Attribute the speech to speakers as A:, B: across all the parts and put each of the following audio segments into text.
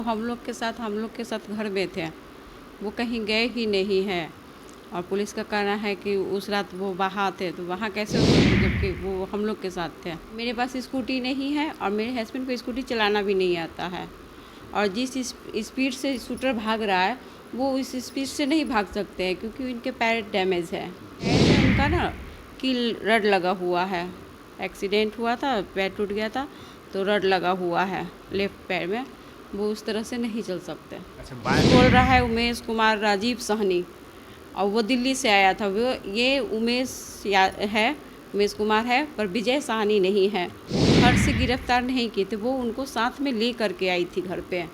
A: हम लोग के साथ घर में थे, वो कहीं गए ही नहीं हैं। और पुलिस का कहना है कि उस रात वो वहाँ थे, तो वहाँ कैसे हो सकते जबकि वो हम लोग के साथ थे। मेरे पास स्कूटी नहीं है और मेरे हस्बैंड को स्कूटी चलाना भी नहीं आता है, और जिस स्पीड से शूटर भाग रहा है वो इस स्पीड से नहीं भाग सकते हैं क्योंकि उनके पैर डैमेज है। पैर में उनका ना कील रड लगा हुआ है, एक्सीडेंट हुआ था, पैर टूट गया था तो रड लगा हुआ है लेफ्ट पैर में, वो उस तरह से नहीं चल सकते।
B: अच्छा,
A: बोल रहा है उमेश कुमार राजीव सहनी, और वो दिल्ली से आया था। वो ये उमेश कुमार है पर विजय सहनी नहीं है। घर से गिरफ्तार नहीं किए थे, वो उनको साथ में ले करके आई थी घर पे।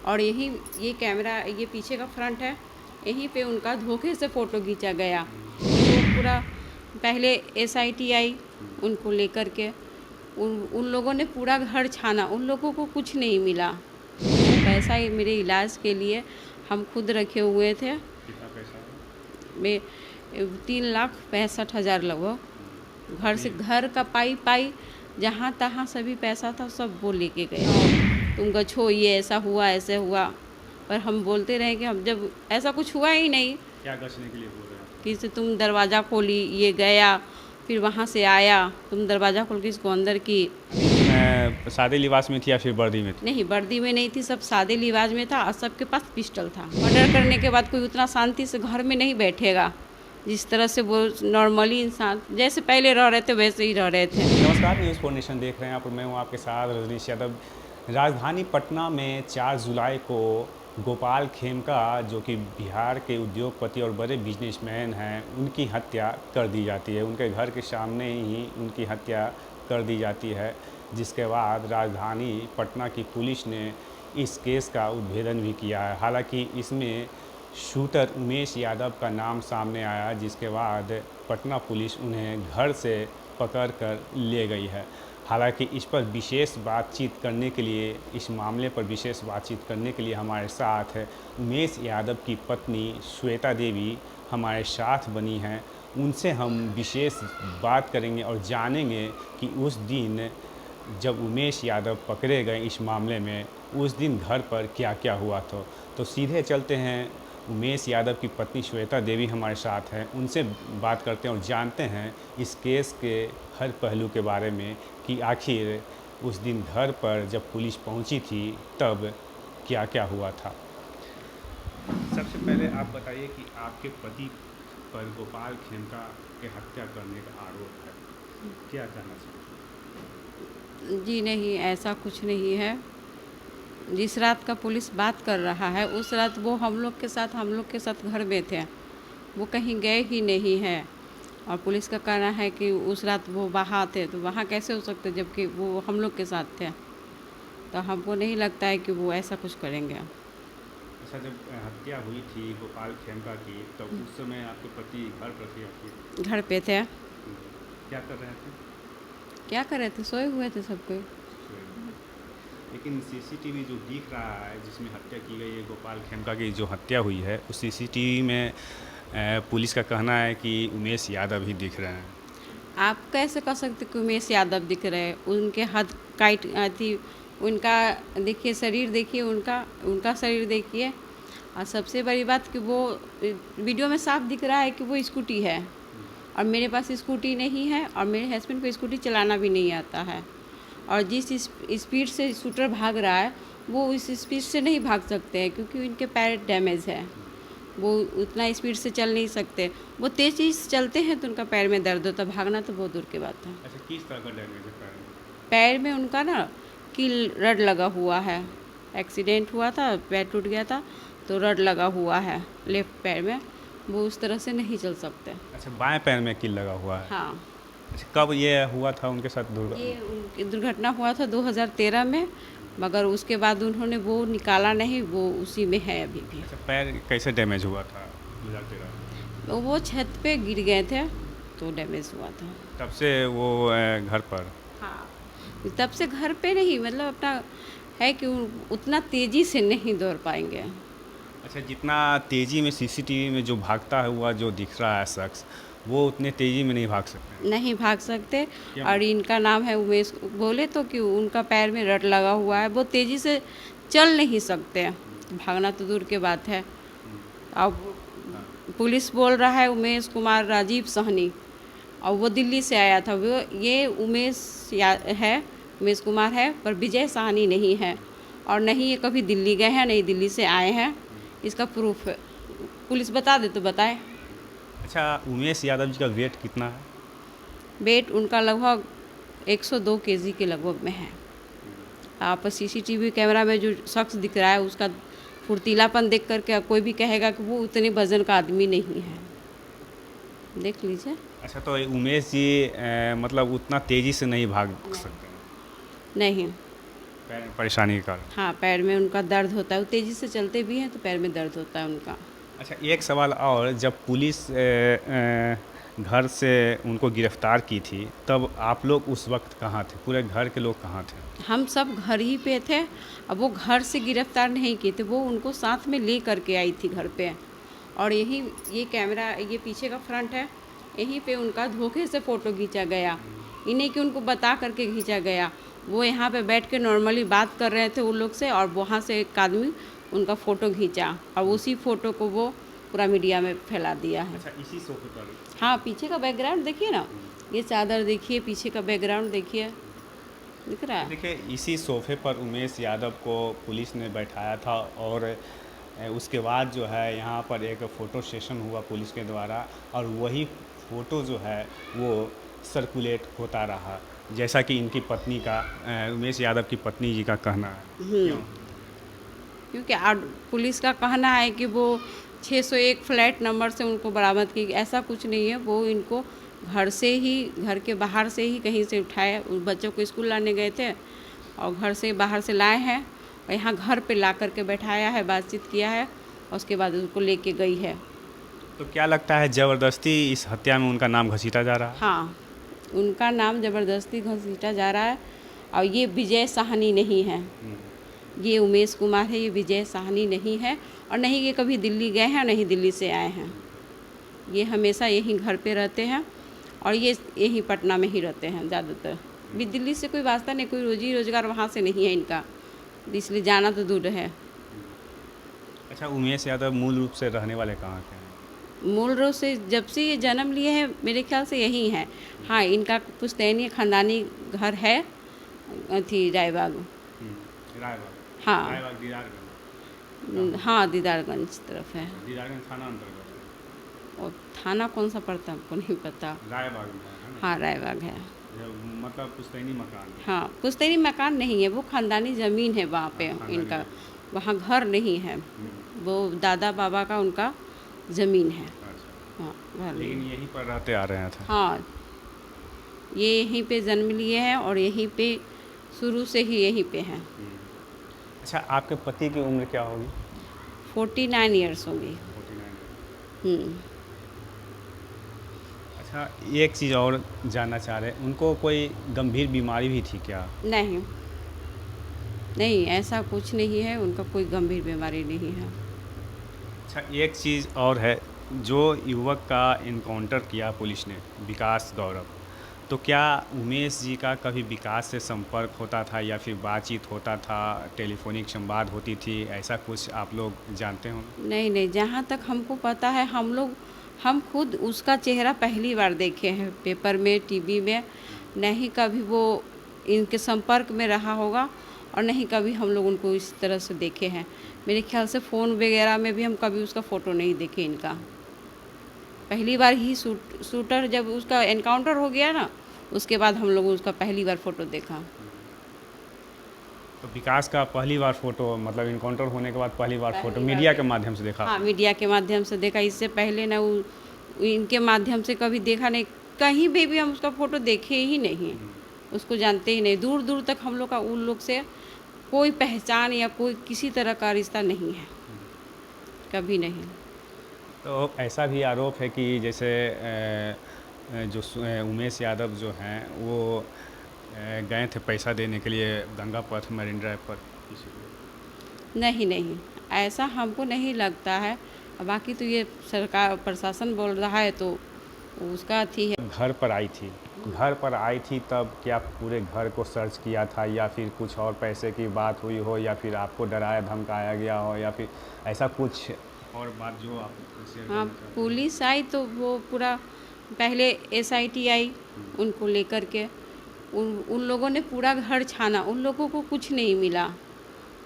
A: और ये कैमरा, ये पीछे का फ्रंट है, यहीं पे उनका धोखे से फ़ोटो खींचा गया। वो पूरा पहले SIT आई उनको लेकर के, उन लोगों ने पूरा घर छाना, उन लोगों को कुछ नहीं मिला। पैसा ही मेरे इलाज के लिए हम खुद रखे हुए थे।
B: कितना पैसा है?
A: में 3,65,000 लगभग। घर से घर का पाई जहाँ तहाँ सभी पैसा था सब वो लेके गए। तुम गछो, ये ऐसा हुआ ऐसे हुआ, पर हम बोलते रहे कि हम जब ऐसा कुछ हुआ ही नहीं।
B: क्या गछने के लिए बोल रहे हैं?
A: कि से तुम दरवाज़ा खोली, ये गया, फिर वहाँ से आया, तुम दरवाज़ा खोल के इसको अंदर की।
B: मैं सादे लिबास में थी या फिर वर्दी में थी?
A: नहीं, वर्दी में नहीं थी, सब सादे लिबाज में था और सबके पास पिस्टल था। मर्डर करने के बाद कोई उतना शांति से घर में नहीं बैठेगा जिस तरह से वो नॉर्मली इंसान जैसे पहले रह रहे थे वैसे ही रह रहे थे।
B: नमस्कार, न्यूज़ 4 नेशन देख रहे हैं आप, मैं हूं आपके साथ रजनीश यादव। राजधानी पटना में 4 जुलाई को गोपाल खेमका, जो कि बिहार के उद्योगपति और बड़े बिजनेसमैन हैं, उनकी हत्या कर दी जाती है। उनके घर के सामने ही उनकी हत्या कर दी जाती है, जिसके बाद राजधानी पटना की पुलिस ने इस केस का उद्भेदन भी किया है। हालांकि इसमें शूटर उमेश यादव का नाम सामने आया, जिसके बाद पटना पुलिस उन्हें घर से पकड़कर ले गई है। हालांकि इस पर विशेष बातचीत करने के लिए, इस मामले पर विशेष बातचीत करने के लिए हमारे साथ उमेश यादव की पत्नी श्वेता देवी हमारे साथ बनी हैं। उनसे हम विशेष बात करेंगे और जानेंगे कि उस दिन जब उमेश यादव पकड़े गए इस मामले में, उस दिन घर पर क्या क्या हुआ था। तो सीधे चलते हैं, उमेश यादव की पत्नी श्वेता देवी हमारे साथ हैं, उनसे बात करते हैं और जानते हैं इस केस के हर पहलू के बारे में कि आखिर उस दिन घर पर जब पुलिस पहुंची थी तब क्या क्या हुआ था। सबसे पहले आप बताइए कि आपके पति पर गोपाल खेमका के हत्या करने का आरोप है, क्या कहना चाहिए?
A: जी नहीं, ऐसा कुछ नहीं है। जिस रात का पुलिस बात कर रहा है उस रात वो हम लोग के साथ घर में थे, वो कहीं गए ही नहीं हैं। और पुलिस का कहना है कि उस रात वो वहाँ थे, तो वहाँ कैसे हो सकते जबकि वो हम लोग के साथ थे। तो हमको नहीं लगता है कि वो ऐसा कुछ करेंगे।
B: अच्छा, जब हत्या हुई थी गोपाल खेमका की, तो उस समय आपके पति घर पर थे आपके?
A: घर पे थे।
B: क्या कर रहे थे?
A: क्या कर रहे थे? सोए हुए थे सब कोई।
B: लेकिन सीसीटीवी जो दिख रहा है जिसमें हत्या की गई है, गोपाल खेमका की जो हत्या हुई है, उस सीसीटीवी में पुलिस का कहना है कि उमेश यादव ही दिख रहे हैं।
A: आप कैसे कह सकते कि उमेश यादव दिख रहे हैं? उनके हाथ काट थी, उनका देखिए शरीर, देखिए उनका शरीर देखिए। और सबसे बड़ी बात कि वो वीडियो में साफ दिख रहा है कि वो स्कूटी है, और मेरे पास स्कूटी नहीं है और मेरे हस्बैंड को स्कूटी चलाना भी नहीं आता है। और जिस स्पीड से शूटर भाग रहा है वो इस स्पीड से नहीं भाग सकते हैं क्योंकि उनके पैर डैमेज है, वो उतना स्पीड से चल नहीं सकते। वो तेज़ी से चलते हैं तो उनका पैर में दर्द होता, भागना तो बहुत दूर की बात है।
B: अच्छा, किस तरह का डैमेज है पैर में?
A: पैर में उनका ना कील रड लगा हुआ है, एक्सीडेंट हुआ था, पैर टूट गया था तो रड लगा हुआ है लेफ्ट पैर में, वो उस तरह से नहीं चल सकते।
B: अच्छा, बाएं पैर में कील लगा हुआ है।
A: हाँ,
B: अच्छा, कब ये हुआ था उनके साथ
A: ये उनकी दुर्घटना हुआ था 2013 में, मगर उसके बाद उन्होंने वो निकाला नहीं, वो उसी में है अभी भी।
B: अच्छा, पैर कैसे डैमेज हुआ था 2013 में?
A: तो वो छत पे गिर गए थे तो डैमेज हुआ था।
B: तब से वो घर पर?
A: हाँ, तब से घर पे नहीं, मतलब अपना है कि उतना तेज़ी से नहीं दौड़ पाएंगे।
B: अच्छा, जितना तेज़ी में सीसीटीवी में जो भागता हुआ जो दिख रहा है शख्स, वो उतने तेज़ी में नहीं भाग सकते?
A: नहीं भाग सकते।
B: क्यों?
A: और इनका नाम है उमेश, बोले तो कि उनका पैर में रट लगा हुआ है, वो तेज़ी से चल नहीं सकते, भागना तो दूर की बात है। अब पुलिस बोल रहा है उमेश कुमार राजीव साहनी, और वो दिल्ली से आया था। वो ये उमेश कुमार है, पर विजय साहनी नहीं है, और नहीं ये कभी दिल्ली गए हैं, नहीं दिल्ली से आए हैं। इसका प्रूफ है, पुलिस बता दे तो बताए।
B: अच्छा, उमेश यादव जी का वेट कितना है?
A: वेट उनका लगभग 102 केजी के लगभग में है। आप सीसीटीवी कैमरा में जो शख्स दिख रहा है उसका फुर्तीलापन देख करके कोई भी कहेगा कि वो उतने वजन का आदमी नहीं है, देख लीजिए।
B: अच्छा, तो उमेश जी मतलब उतना तेज़ी से नहीं भाग सकते?
A: नहीं,
B: पैर में परेशानी के कारण?
A: हाँ, पैर में उनका दर्द होता है। वो तेज़ी से चलते भी हैं तो पैर में दर्द होता है उनका।
B: अच्छा, एक सवाल और, जब पुलिस घर से उनको गिरफ्तार की थी तब आप लोग उस वक्त कहाँ थे? पूरे घर के लोग कहाँ थे?
A: हम सब घर ही पे थे। अब वो घर से गिरफ्तार नहीं किए थे, वो उनको साथ में ले करके आई थी घर पे। और यही ये कैमरा, ये पीछे का फ्रंट है, यहीं पे उनका धोखे से फ़ोटो खींचा गया। इन्हीं कि उनको बता करके खींचा गया। वो यहाँ पे बैठ के नॉर्मली बात कर रहे थे उन लोग से, और वहाँ से एक आदमी उनका फ़ोटो खींचा, और उसी फ़ोटो को वो पूरा मीडिया में फैला दिया है।
B: अच्छा, इसी सोफे पर?
A: हाँ, पीछे का बैकग्राउंड देखिए ना, ये चादर देखिए, पीछे का बैकग्राउंड देखिए, दिख रहा है।
B: देखिए, इसी सोफे पर उमेश यादव को पुलिस ने बैठाया था, और उसके बाद जो है यहाँ पर एक फ़ोटो सेशन हुआ पुलिस के द्वारा, और वही फ़ोटो जो है वो सर्कुलेट होता रहा, जैसा कि इनकी पत्नी का, उमेश यादव की पत्नी जी का कहना है। क्यों?
A: क्योंकि पुलिस का कहना है कि वो 601 फ्लैट नंबर से उनको बरामद की। ऐसा कुछ नहीं है, वो इनको घर से ही, घर के बाहर से ही कहीं से उठाए। उन बच्चों को स्कूल लाने गए थे और घर से बाहर से लाए हैं, और यहाँ घर पे ला करके बैठाया है, बातचीत किया है, और उसके बाद उसको लेके गई है।
B: तो क्या लगता है ज़बरदस्ती इस हत्या में उनका नाम घसीटा जा रहा है?
A: हाँ, उनका नाम ज़बरदस्ती घसीटा जा रहा है, और ये विजय साहनी नहीं है, ये उमेश कुमार है, ये विजय साहनी नहीं है, और नहीं ये कभी दिल्ली गए हैं, नहीं दिल्ली से आए हैं। ये हमेशा यहीं घर पे रहते हैं, और ये यहीं पटना में ही रहते हैं ज़्यादातर। भी दिल्ली से कोई वास्ता नहीं, कोई रोजी रोजगार वहाँ से नहीं है इनका, इसलिए जाना तो दूर है।
B: अच्छा, उमेश यादव मूल रूप से रहने वाले कहाँ के हैं?
A: मूल रूप से जब से ये जन्म लिए हैं मेरे ख्याल से यही हैं। हाँ, इनका पुश्तैनी खानदानी घर है थी रायबाग।
B: रायबाग?
A: हाँ,
B: रायबाग दीदारगंज?
A: हाँ, दीदारगंज तरफ है।
B: दीदारगंज थाना अंतर्गत?
A: और थाना कौन सा पड़ता है हमको नहीं पता।
B: रायबाग में है ना?
A: हाँ, रायबाग है।
B: मतलब पुश्तैनी मकान है?
A: हाँ, पुश्तैनी मकान नहीं है, वो खानदानी ज़मीन है वहाँ पे इनका, वहाँ घर नहीं है, वो दादा बाबा का उनका ज़मीन है।
B: अच्छा,
A: हाँ, घर नहीं।
B: लेकिन यहीं पर रहते आ रहे थे?
A: हाँ, ये यहीं पे जन्म लिए हैं, और यहीं पे शुरू से ही यहीं पे हैं।
B: अच्छा, आपके पति की उम्र क्या होगी?
A: 49 ईयर्स होंगी।
B: 49। अच्छा, एक चीज़ और जानना चाह रहे हैं, उनको कोई गंभीर बीमारी भी थी क्या?
A: नहीं, नहीं, ऐसा कुछ नहीं है, उनका कोई गंभीर बीमारी नहीं है।
B: अच्छा, एक चीज़ और है, जो युवक का इनकाउंटर किया पुलिस ने, विकास गौरव, तो क्या उमेश जी का कभी विकास से संपर्क होता था, या फिर बातचीत होता था, टेलीफोनिक संवाद होती थी, ऐसा कुछ आप लोग जानते हो?
A: नहीं, नहीं, जहाँ तक हमको पता है, हम खुद उसका चेहरा पहली बार देखे हैं, पेपर में, टीवी में। नहीं कभी वो इनके संपर्क में रहा होगा, और नहीं कभी हम लोग उनको इस तरह से देखे हैं। मेरे ख्याल से फ़ोन वगैरह में भी हम कभी उसका फ़ोटो नहीं देखे इनका। पहली बार ही शूटर जब उसका एनकाउंटर हो गया ना, उसके बाद हम लोग उसका पहली बार फ़ोटो देखा।
B: तो विकास का पहली बार फ़ोटो, मतलब इनकाउंटर होने के बाद पहली बार फ़ोटो
A: पहली बार
B: मीडिया के माध्यम से देखा?
A: हाँ, मीडिया के माध्यम से देखा। इससे पहले ना इनके माध्यम से कभी देखा नहीं, कहीं भी हम उसका फ़ोटो देखे ही नहीं, उसको जानते ही नहीं। दूर दूर तक हम लोग का उन लोग से कोई पहचान या कोई किसी तरह का रिश्ता नहीं है, कभी नहीं।
B: तो ऐसा भी आरोप है कि जैसे जो उमेश यादव जो हैं वो गए थे पैसा देने के लिए गंगा पथ मरीन ड्राइव पर किसी को?
A: नहीं, नहीं, ऐसा हमको नहीं लगता है। बाकी तो ये सरकार प्रशासन बोल रहा है तो उसका थी है।
B: घर पर आई थी घर पर आई थी तब क्या पूरे घर को सर्च किया था, या फिर कुछ और पैसे की बात हुई हो, या फिर आपको डराया धमकाया गया हो, या फिर ऐसा कुछ और बात जो आप शेयर
A: हाँ,
B: करना चाहते हैं?
A: पुलिस आई तो वो पूरा पहले एसआईटी आई उनको लेकर के, उन लोगों ने पूरा घर छाना, उन लोगों को कुछ नहीं मिला,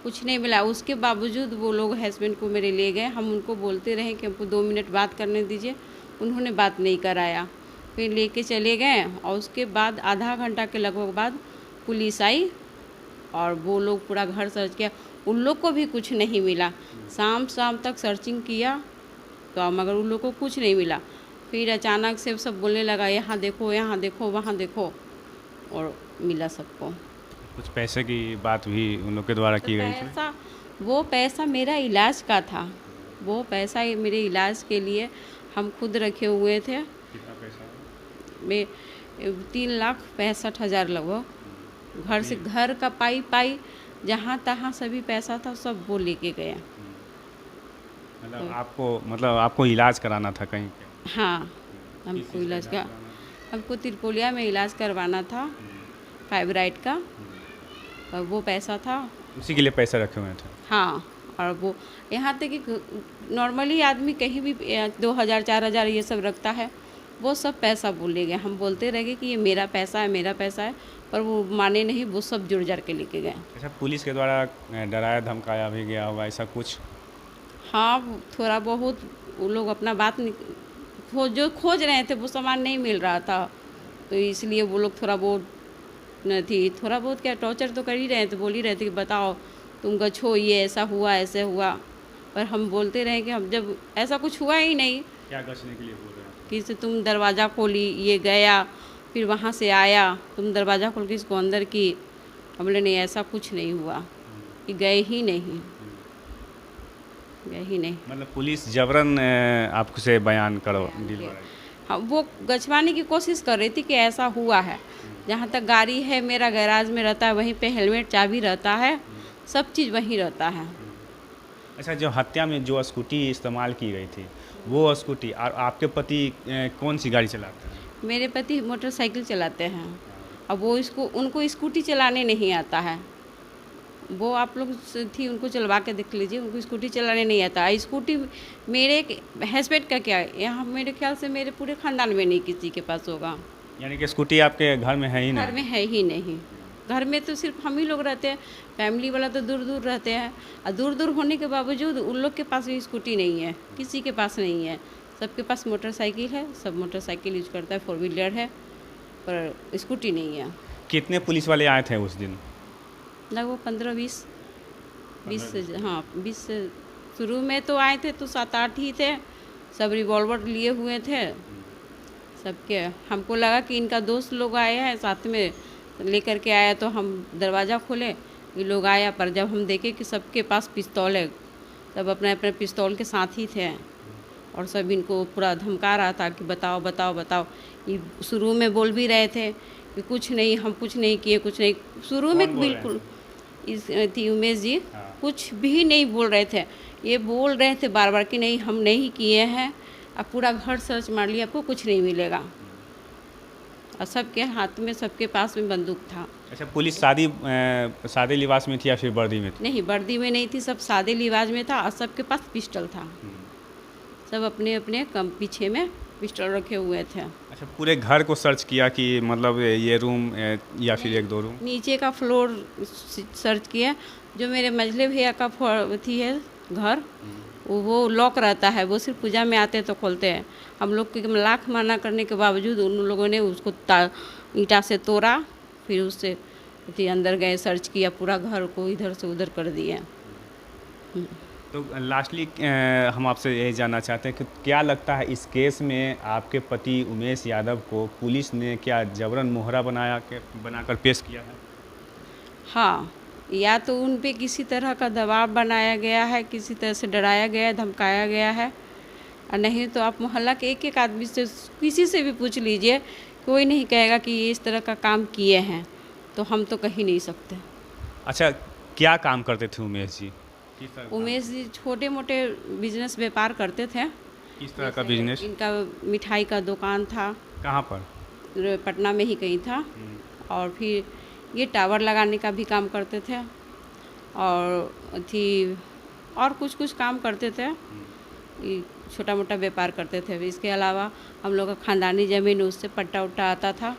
A: कुछ नहीं मिला। उसके बावजूद वो लोग हस्बैंड को मेरे ले गए। हम उनको बोलते रहे कि हमको 2 मिनट बात करने दीजिए, उन्होंने बात नहीं कराया। फिर लेके चले गए और उसके बाद आधा घंटा के लगभग बाद पुलिस आई और वो लोग पूरा घर सर्च किया, उन लोग को भी कुछ नहीं मिला। शाम शाम तक सर्चिंग किया तो मगर उन लोग को कुछ नहीं मिला। फिर अचानक से सब बोलने लगा यहाँ देखो वहाँ देखो, और मिला सबको।
B: कुछ पैसे की बात भी उन लोग के द्वारा की गई थी?
A: वो पैसा मेरा इलाज का था, वो पैसा मेरे इलाज के लिए हम खुद रखे हुए थे।
B: कितना पैसा?
A: मैं 3,65,000 लगभग। घर से घर का पाई जहाँ तहाँ सभी पैसा था सब वो लेके गया।
B: मतलब आपको इलाज कराना था कहीं पे?
A: हाँ, हमको इलाज का, हमको तिरपोलिया में इलाज करवाना था, फाइब्राइड का, और वो पैसा था।
B: उसी के लिए पैसे रखे हुए थे?
A: हाँ, और वो यहाँ तक कि नॉर्मली आदमी कहीं भी 2,000 4,000 ये सब रखता है, वो सब पैसा बोल ले गए। हम बोलते रह गए कि ये मेरा पैसा है, मेरा पैसा है, पर वो माने नहीं, वो सब जुड़ जार के लेके गए।
B: अच्छा, पुलिस के द्वारा डराया धमकाया भी गया होगा, ऐसा कुछ?
A: हाँ, थोड़ा बहुत वो लोग अपना बात जो खोज रहे थे वो सामान नहीं मिल रहा था, तो इसलिए वो लोग थोड़ा बहुत क्या टॉर्चर तो कर ही रहे थे, बोल ही रहे थे कि बताओ तुम गच्छो, ये ऐसा हुआ ऐसे हुआ। पर हम बोलते रहे कि हम जब ऐसा कुछ हुआ ही नहीं।
B: क्या गछने के लिए बोल रहे हैं?
A: कि से तुम दरवाज़ा खोली, ये गया, फिर वहाँ से आया, तुम दरवाज़ा खोल के इसको अंदर की। हम बोले नहीं, ऐसा कुछ नहीं हुआ, कि गए ही नहीं।
B: मतलब पुलिस जबरन आपसे बयान दिलवा रही?
A: हाँ, वो गछवाने की कोशिश कर रही थी कि ऐसा हुआ है। जहाँ तक गाड़ी है मेरा गैराज में रहता है, वहीं पे हेलमेट चाबी रहता है, सब चीज़ वहीं रहता है।
B: अच्छा, जो हत्या में जो स्कूटी इस्तेमाल की गई थी, वो स्कूटी, और आपके पति कौन सी गाड़ी चलाते हैं?
A: मेरे पति मोटरसाइकिल चलाते हैं, अब वो उनको स्कूटी चलाने नहीं आता है। वो आप लोग थी, उनको चलवा के देख लीजिए, उनको स्कूटी चलाने नहीं आता। स्कूटी मेरे हस्बैंड का क्या है, यहाँ मेरे ख्याल से मेरे पूरे ख़ानदान में नहीं किसी के पास होगा।
B: यानी कि स्कूटी आपके घर में है ही नहीं?
A: घर में है ही नहीं। घर में तो सिर्फ हम ही लोग रहते हैं, फैमिली वाला तो दूर दूर रहते हैं, और दूर दूर होने के बावजूद उन लोग के पास भी स्कूटी नहीं है, किसी के पास नहीं है। सबके पास मोटरसाइकिल है, सब मोटरसाइकिल यूज करता है, 4 व्हीलर है, पर स्कूटी नहीं है।
B: कितने पुलिस वाले आए थे उस दिन?
A: लगभग 15-20 से, हाँ 20 से। शुरू में तो आए थे तो 7-8 ही थे, सब रिवॉल्वर लिए हुए थे सबके। हमको लगा कि इनका दोस्त लोग आए हैं साथ में लेकर के आया, तो हम दरवाज़ा खोले, ये लोग आया। पर जब हम देखे कि सबके पास पिस्तौल है, सब अपने अपने पिस्तौल के साथ ही थे, और सब इनको पूरा धमका रहा था कि बताओ बताओ बताओ। ये शुरू में बोल भी रहे थे कि कुछ नहीं, हम कुछ नहीं किए, कुछ नहीं। शुरू में बिल्कुल थी उमेश जी, कुछ भी नहीं बोल रहे थे। ये बोल रहे थे बार बार कि नहीं हम नहीं किए हैं, अब पूरा घर सर्च मार लिया, आपको कुछ नहीं मिलेगा। और सबके हाथ में, सबके पास में बंदूक था।
B: अच्छा, पुलिस सादे लिबास में थी या फिर वर्दी में थी?
A: नहीं, वर्दी में नहीं थी, सब सादे लिबास में था, और सबके पास पिस्टल था। सब अपने अपने पीछे में पिस्टल रखे हुए थे।
B: अच्छा, पूरे घर को सर्च किया कि मतलब ये रूम या फिर 1-2 रूम?
A: नीचे का फ्लोर सर्च किया। जो मेरे मझले भैया का थी है घर, वो लॉक रहता है, वो सिर्फ पूजा में आते तो खोलते हैं। हम लोग के लाख मना करने के बावजूद उन लोगों ने उसको ईंटा से तोड़ा, फिर उससे अंदर गए, सर्च किया, पूरा घर को इधर से उधर कर दिया।
B: तो लास्टली हम आपसे यही जानना चाहते हैं कि क्या लगता है इस केस में आपके पति उमेश यादव को पुलिस ने क्या जबरन मोहरा बनाकर पेश किया है?
A: हाँ, या तो उन पे किसी तरह का दबाव बनाया गया है, किसी तरह से डराया गया है, धमकाया गया है, और नहीं तो आप मोहल्ला के एक एक आदमी से, किसी से भी पूछ लीजिए, कोई नहीं कहेगा कि ये इस तरह का काम किए हैं, तो हम तो कह ही नहीं सकते।
B: अच्छा, क्या काम करते थे उमेश जी?
A: उमेश जी छोटे मोटे बिजनेस व्यापार करते थे।
B: किस तरह का बिजनेस?
A: इनका मिठाई का दुकान था।
B: कहाँ पर?
A: पटना में ही कहीं था। और फिर ये टावर लगाने का भी काम करते थे और थी और कुछ कुछ काम करते थे। ये छोटा मोटा व्यापार करते थे। इसके अलावा हम लोग का ख़ानदानी ज़मीन, उससे पट्टा उट्टा आता था,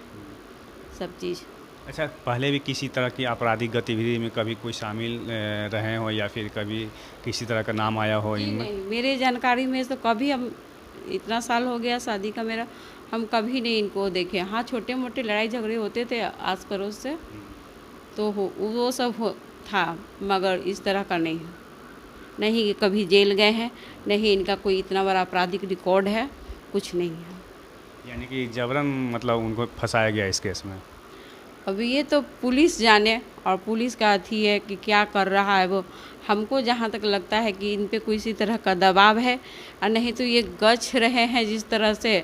A: सब चीज़।
B: अच्छा, पहले भी किसी तरह की आपराधिक गतिविधि में कभी कोई शामिल रहे हो या फिर कभी किसी तरह का नाम आया हो
A: जी
B: इनमें?
A: नहीं, मेरे जानकारी में तो कभी हम, इतना साल हो गया शादी का मेरा, हम कभी नहीं इनको देखे। हाँ, छोटे मोटे लड़ाई झगड़े होते थे आस पड़ोस से, तो वो सब था, मगर इस तरह का नहीं। नहीं कभी जेल गए हैं, नहीं इनका कोई इतना बड़ा आपराधिक रिकॉर्ड है, कुछ नहीं है।
B: यानी कि जबरन मतलब उनको फंसाया गया इस केस में?
A: अभी ये तो पुलिस जाने, और पुलिस का अथी है कि क्या कर रहा है वो। हमको जहाँ तक लगता है कि इन पे किसी तरह का दबाव है, और नहीं तो ये गछ रहे हैं जिस तरह से,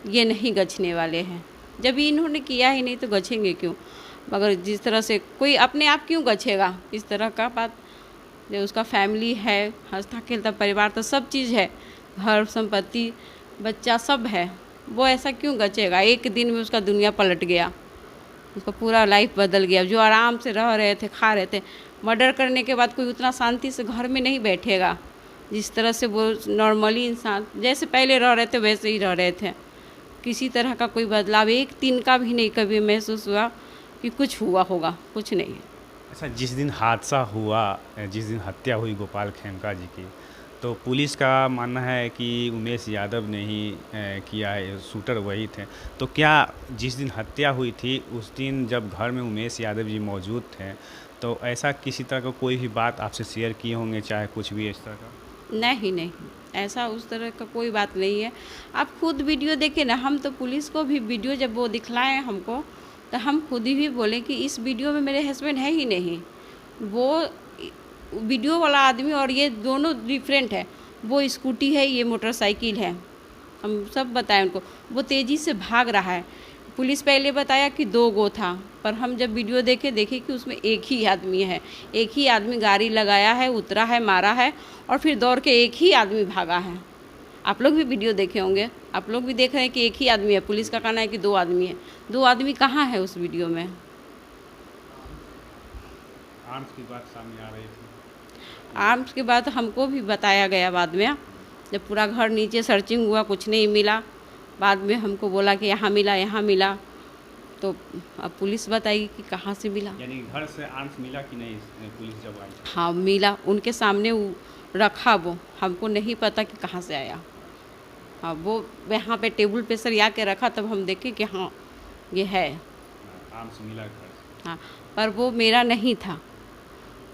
A: ये नहीं गछने वाले हैं। जब इन्होंने किया ही नहीं तो गछेंगे क्यों? मगर जिस तरह से कोई अपने आप क्यों गछेगा, इस तरह का बात। जो उसका फैमिली है, हंसता खेलता परिवार, तो सब चीज़ है, घर संपत्ति बच्चा सब है, वो ऐसा क्यों गचेगा? एक दिन में उसका दुनिया पलट गया, उसका पूरा लाइफ बदल गया। जो आराम से रह रहे थे, खा रहे थे, मर्डर करने के बाद कोई उतना शांति से घर में नहीं बैठेगा जिस तरह से वो नॉर्मली इंसान जैसे पहले रह रहे थे वैसे ही रह रहे थे। किसी तरह का कोई बदलाव एक दिन का भी नहीं कभी महसूस हुआ कि कुछ हुआ होगा, कुछ नहीं है।
B: अच्छा, जिस दिन हादसा हुआ, जिस दिन हत्या हुई गोपाल खेमका जी की, तो पुलिस का मानना है कि उमेश यादव ने ही किया है, शूटर वही थे। तो क्या जिस दिन हत्या हुई थी उस दिन जब घर में उमेश यादव जी मौजूद थे, तो ऐसा किसी तरह का कोई भी बात आपसे शेयर किए होंगे, चाहे कुछ भी इस तरह का?
A: नहीं नहीं, ऐसा उस तरह का कोई बात नहीं है। आप खुद वीडियो देखें ना, हम तो पुलिस को भी वीडियो जब वो दिखलाएं हमको, तो हम खुद ही भी बोले कि इस वीडियो में मेरे हस्बैंड है ही नहीं। वो वीडियो वाला आदमी और ये दोनों डिफरेंट है। वो स्कूटी है, ये मोटरसाइकिल है। हम सब बताएं उनको, वो तेज़ी से भाग रहा है। पुलिस पहले बताया कि 2 गो था, पर हम जब वीडियो देखे कि उसमें एक ही आदमी है। एक ही आदमी गाड़ी लगाया है, उतरा है, मारा है, और फिर दौड़ के एक ही आदमी भागा है। आप लोग भी वीडियो देखे होंगे, आप लोग भी देख रहे हैं कि एक ही आदमी है। पुलिस का कहना है कि 2 आदमी है। 2 आदमी कहाँ है उस वीडियो में?
B: आर्म्स की बात सामने आ रही थी।
A: आर्म्स के बाद हमको भी बताया गया बाद में, जब पूरा घर नीचे सर्चिंग हुआ, कुछ नहीं मिला। बाद में हमको बोला कि यहाँ मिला, यहाँ मिला। तो अब पुलिस बताएगी कि कहाँ से मिला।
B: यानी घर से आर्म्स मिला कि नहीं पुलिस जब आई?
A: हाँ मिला, उनके सामने रखा, वो हमको नहीं पता कि कहाँ से आया। हाँ, वो यहाँ पे टेबल पे सरिया के रखा, तब हम देखे कि हाँ ये है।
B: आर्म्स मिला घर से।
A: हाँ, पर वो मेरा नहीं था,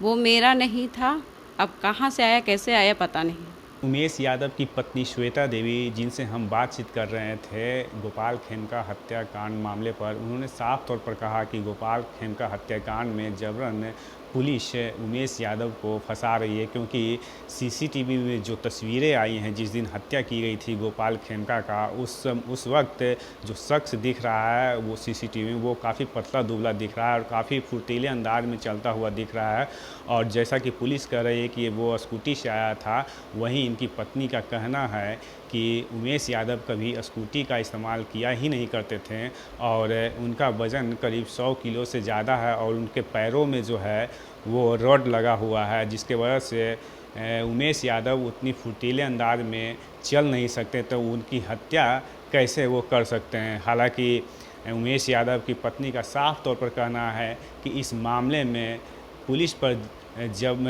A: वो मेरा नहीं था। अब कहाँ से आया, कैसे आया, पता नहीं।
B: उमेश यादव की पत्नी श्वेता देवी, जिनसे हम बातचीत कर रहे थे गोपाल खेमका हत्याकांड मामले पर, उन्होंने साफ तौर पर कहा कि गोपाल खेमका हत्याकांड में जबरन पुलिस उमेश यादव को फंसा रही है, क्योंकि सीसीटीवी में जो तस्वीरें आई हैं जिस दिन हत्या की गई थी गोपाल खेमका का, उस वक्त जो शख्स दिख रहा है वो सीसीटीवी में वो काफ़ी पतला दुबला दिख रहा है और काफ़ी फुर्तीले अंदाज में चलता हुआ दिख रहा है। और जैसा कि पुलिस कह रही है कि वो स्कूटी से आया था, वहीं इनकी पत्नी का कहना है कि उमेश यादव कभी स्कूटी का इस्तेमाल किया ही नहीं करते थे और उनका वज़न करीब 100 किलो से ज़्यादा है और उनके पैरों में जो है वो रॉड लगा हुआ है, जिसके वजह से उमेश यादव उतनी फुर्तीले अंदाज में चल नहीं सकते, तो उनकी हत्या कैसे वो कर सकते हैं। हालांकि उमेश यादव की पत्नी का साफ तौर पर कहना है कि इस मामले में पुलिस पर जब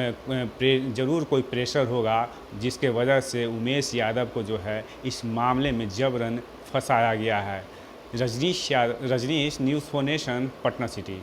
B: ज़रूर कोई प्रेशर होगा, जिसके वजह से उमेश यादव को जो है इस मामले में जबरन फंसाया गया है। Rajneesh news 4 nation, Patna city.